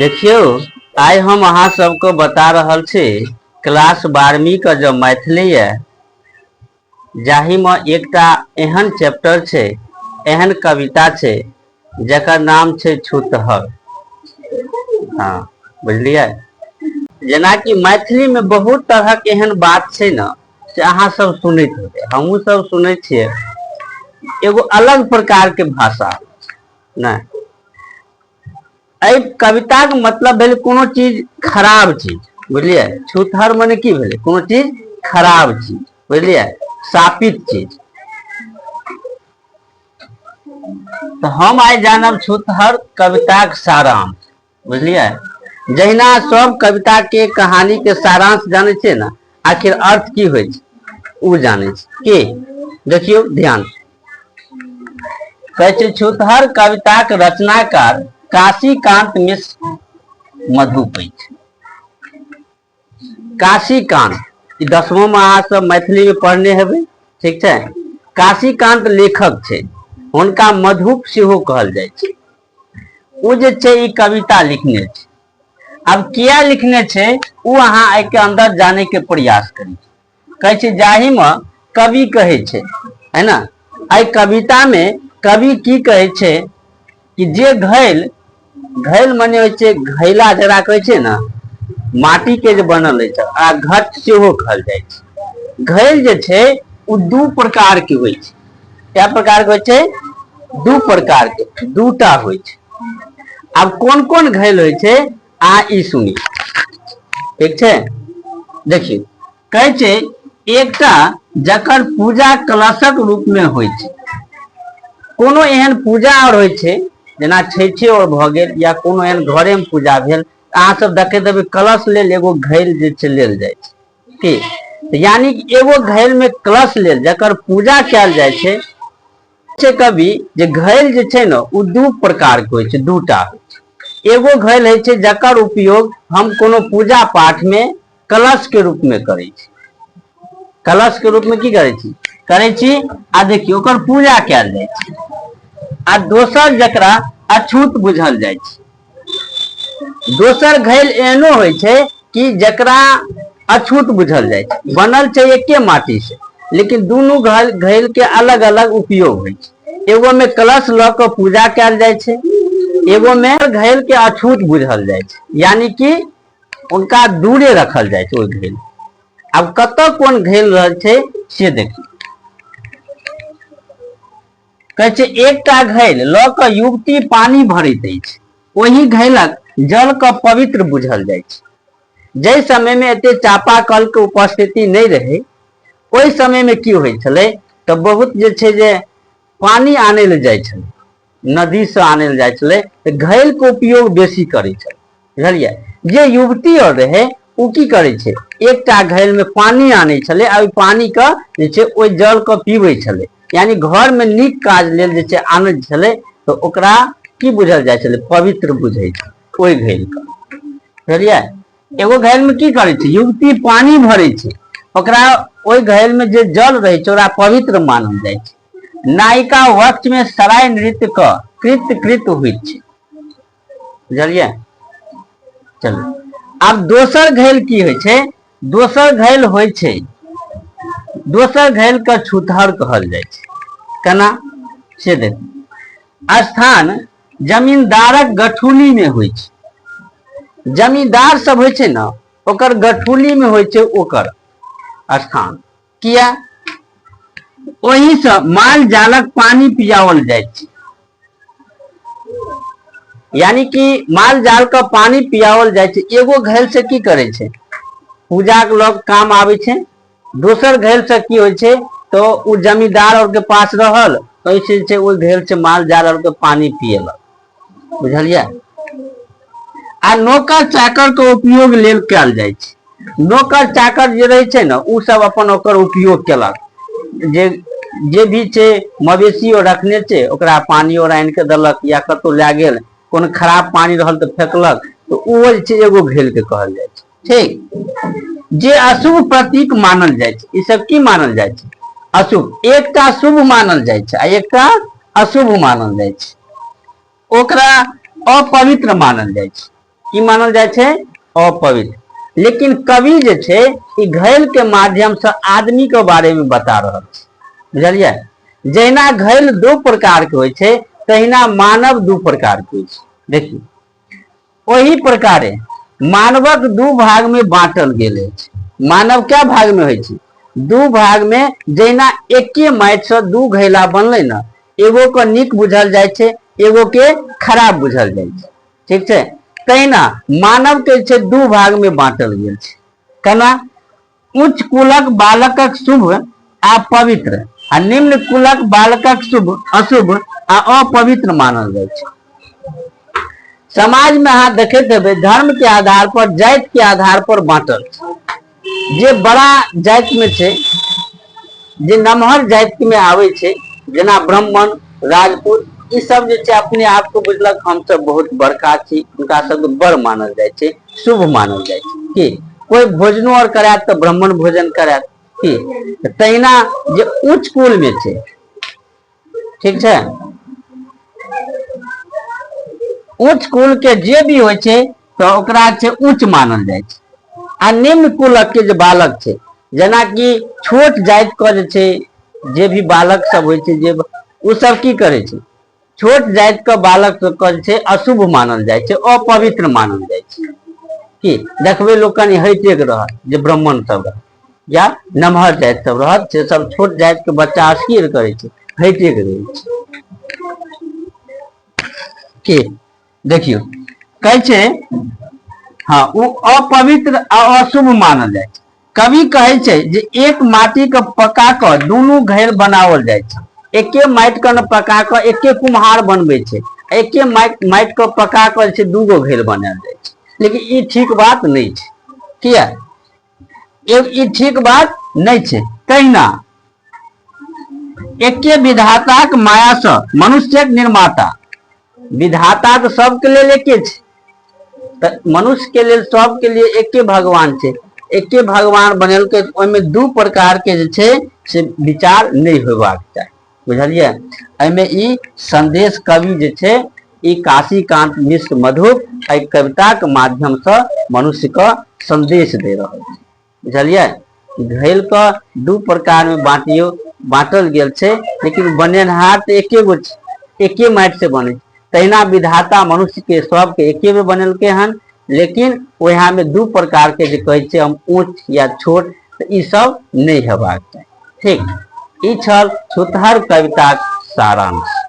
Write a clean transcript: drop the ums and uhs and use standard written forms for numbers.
देखियो, आइ हम अहाँ सबको बता रहल छी क्लास 12वीं का जो मैथिली है, जाहि में एकटा एहन चैप्टर छे, एहन कविता छे जकर नाम छे छूतहर। हाँ, बुझलिए। जेना कि मैथिली में बहुत तरह के एहन बात छे न, से अहाँ सब सुनैत होबे, हमहू सब सुनै छिए। एगो अलग प्रकार के भाषा न। कविता के मतलब भेल कोनो चीज खराब चीज, बुझलिए। छूतहर माने की भेले? कोनो चीज खराब चीज, बुझलिए, शापित चीज। तो हम आज जानब छूतहर कविता के सारांश, बुझलिए। जहिना सब कविता के कहानी के सारांश जाने छे ना, आखिर अर्थ की होय छे उ जाने छे के। देखियो ध्यान, कहे छूतहर कविता के रचनाकार काशीकांत मिश्र मधुपै। काशीकांत 10वीं में अहाँ सब मैथिली में पढ़ने हेबे, ठीक है। काशीकांत लेखक छे, उनका मधुप सेहो कहल जाय छे। उ जे छे ई कविता लिखने छे। अब किया लिखने छे उ अहाँ आई के अंदर जाने के प्रयास करी। कहे छे जाहि में कवि कहे छे, है ना। आई कविता में कवि की कहे छे कि जे घैल माने होय छे घैला, जरा कहे छे ना माटी के जे बनल है छे, आ घट सेहो कहल जाय छे। घैल जे छे उ दू प्रकार के होय छे। क्या प्रकार के होय छे? दू प्रकार के, दूटा होय छे। अब कौन कौन घैल होय छे आ ई सुनी, ठीक छे। देखिए, कहे छे एकटा जकर पूजा कलशक रूप में होय छे। कोनो एहन पूजा और होय छे, जेना छठे और भ गेल, या कोनो एहन घरे में पूजा भेल, अहाँ सब देखे देबे कलश लेल एगो घैल जे छे लेल जाय छे की। यानी कि एगो घैल में कलश लेल जकर पूजा कैल जाय छे। कवि जे घैल जे छे न उ दू प्रकार के होय छे, दूटा होय छे। एगो घैल है छे जकर उपयोग हम कोनो पूजा पाठ में कलश के रूप में करे छी। कलश के रूप में की करे छी आ देखियो ओकर पूजा कैल जाय छे। आ दोसर जकरा अछूत बुझल जाय छे। दोसर घैल एहनो होय छे कि जकरा अछूत बुझल जाय छे। बनल छे एके माटी से, लेकिन दोनों घैल के अलग अलग उपयोग होय छे। एगो में कलश ल के पूजा कैल जाय छे, एगो में घैल के अछूत बुझल जाय छे, यानी कि उनका दूरे रखल जाय छे ओय घैल। अब कत कौन घैल रहल छे से देखिए। कहे छे एकटा घैल ल के युवती पानी भरैत अछि, ओही घैलक जल के पवित्र बुझल जाय छे। जै समय में एते चापाकल के उपस्थिति नहीं रहे, ओहि समय में की होय छले तो बहुत जे छे जे पानी आने ले जाय छले, नदी से आने ले जाय छले, घैल के उपयोग बेसी करे छले, बुझलिए। जे युवती और रहे उ की करे छे, एकटा घैल में पानी आने छले, आ पानी के जे छे ओय जल के पीबे छले। यानी घर में नीक काज लेल जे छे आने छले, तो ओकरा की बुझल जाय छले, पवित्र बुझे छे ओय घैल के, बुझलिए। एगो घैल में की करे छे, युवती पानी भरे छे, ओकरा ओय घैल में जे जल रहे छे ओकरा पवित्र मानल जाय छे। नायिका वक्ष में सराय नृत्य क कृत होइत छे, बुझलिए। चलो अब दोसर घैल की होय छे, दोसर घैल होय छे, दोसर घैल के छूतहर कहल जाय छे। केना से देखिए। स्थान जमींदारक गठुली में होय छे। जमींदार सब होय छे ना, ओकर गठुली में होय छे ओकर स्थान। किया? वहीं से माल जालक पानी पियावल जाय छे। यानी कि माल जाल का पानी पियावल जाय छे। एगो घैल से की करे छे, पूजा के लोग काम आवे छे। दोसर घैल से की होय छे, तो उ जमींदार और के पास रहल, तो ऐसे छे ओय घैल से माल जाल और के पानी पियेला, बुझलिए। आ नौकर चाकर के उपयोग लेल कैल जाय छे। नौकर चाकर जे रहे छे ना, उ सब अपन ओकर उपयोग केलक। जे भी छे मवेशी और रखने छे, ओकरा पानी और आन के देलक, या कतौ ले गेल, कोनो खराब पानी रहल तो फेकलक, तो उ जे छे एगो घैल के कहल जाय छे, ठीक। जे अशुभ प्रतीक मानल जाय छे, ई सब की मानल जाय छे, अशुभ। एकटा शुभ मानल जाय छे आ एकटा अशुभ मानल जाय छे, ओकरा अपवित्र मानल जाय छे। की मानल जाय छै अपवित्र। लेकिन कवि जे छै ई घैल के माध्यम से आदमी के बारे में बता रहल छै, बुझलियै। जहिना घैल दो प्रकार के होय छै तहिना मानव दू प्रकार के होय छै। देखिए वही प्रकारे मानवक दू भाग में बांटल गेल अछि। मानव क्या भाग में होय छै, दू भाग में। जहिना एके माटि से दू घैला बनले ना, एगो के नीक बुझल जाय छै, एगो के खराब बुझल जाय छै, ठीक छै। तहिना मानव के छै दू भाग में बांटल गेल छै। केना, उच्च कुलक बालकक शुभ आ पवित्र आ निम्न कुलक बालकक शुभ अशुभ आ अपवित्र मानल जाय छै। समाज में अहाँ देखैत हेबै धर्म के आधार पर, जाति के आधार पर बांटल छै। जे बड़ा जाति में छै, जे नमहर जाति में आवे छै, जेना ब्राह्मण राजपूत, ई सब जे छै अपने आप को बुझलक हम सब बहुत बड़का छी, उनका सब बड़ मानल जाय छै, शुभ मानल जाय छै। कि कोई भोजनो और करायत तो ब्राह्मण भोजन करायत कि। तहिना जे उच्च कुल में छै, ठीक छै, उच्च कुल के जे भी होय छै तो ओकरा छै उच्च मानल जाय छै। आ निम्न कुलक के जे बालक छै, जेना कि छोट जाति के जे छै, जे भी बालक सब होय छै, जे उ सब की करे छै, छोट जाति के बालक के जे छै अशुभ मानल जाय छै, अपवित्र मानल जाय छै। कि देखबै लोग कनी हइटे के रहत, जे ब्राह्मण सब रहत या नमहर जाति सब रहत, से सब छोट जाति के बच्चा अस्कीर करे छै, हइटे के रहे छै। कि देखियो कहै छै हाँ वो अपवित्र आ अशुभ मानल जाय छै। कवि कहै छै जे एक माटी के पका के दुनू घर बनावल जाय छै। एके माटि के न पका के एके कुम्हार बनबै छै, एके माटि के पका के जे छै दूगो घर बनायल जाय छै। लेकिन ई ठीक बात नहीं छै, किया ई ठीक बात नहीं छै। तहिना एके विधाताक माया से मनुष्यक निर्माता, विधाता तो सबके लेल एके छै, मनुष्य के लेल सबके लिए एके भगवान छै, एके भगवान बनेलकै। ओहिमे दू प्रकार के जे छै से विचार नहीं होबाक चाही, बुझलियै। एहिमे ई संदेश कवि जे छै ई काशीकांत मिश्र मधुप एहि कविता के माध्यम से मनुष्य के संदेश दे रहल छै, बुझलियै। घैल के दू प्रकार में बांटल गेल छै, लेकिन बनेनहार तो एके गो छै, एके माटि से बने छै। तहिना विधाता मनुष्य के सबके एके में बनेलके हन, लेकिन वहाँ में दू प्रकार के जे कहै छै हम ऊंच या छोट, तो ई सब नहीं हेबाक चाही, ठीक। ई छल छूतहर कविताक सारांश।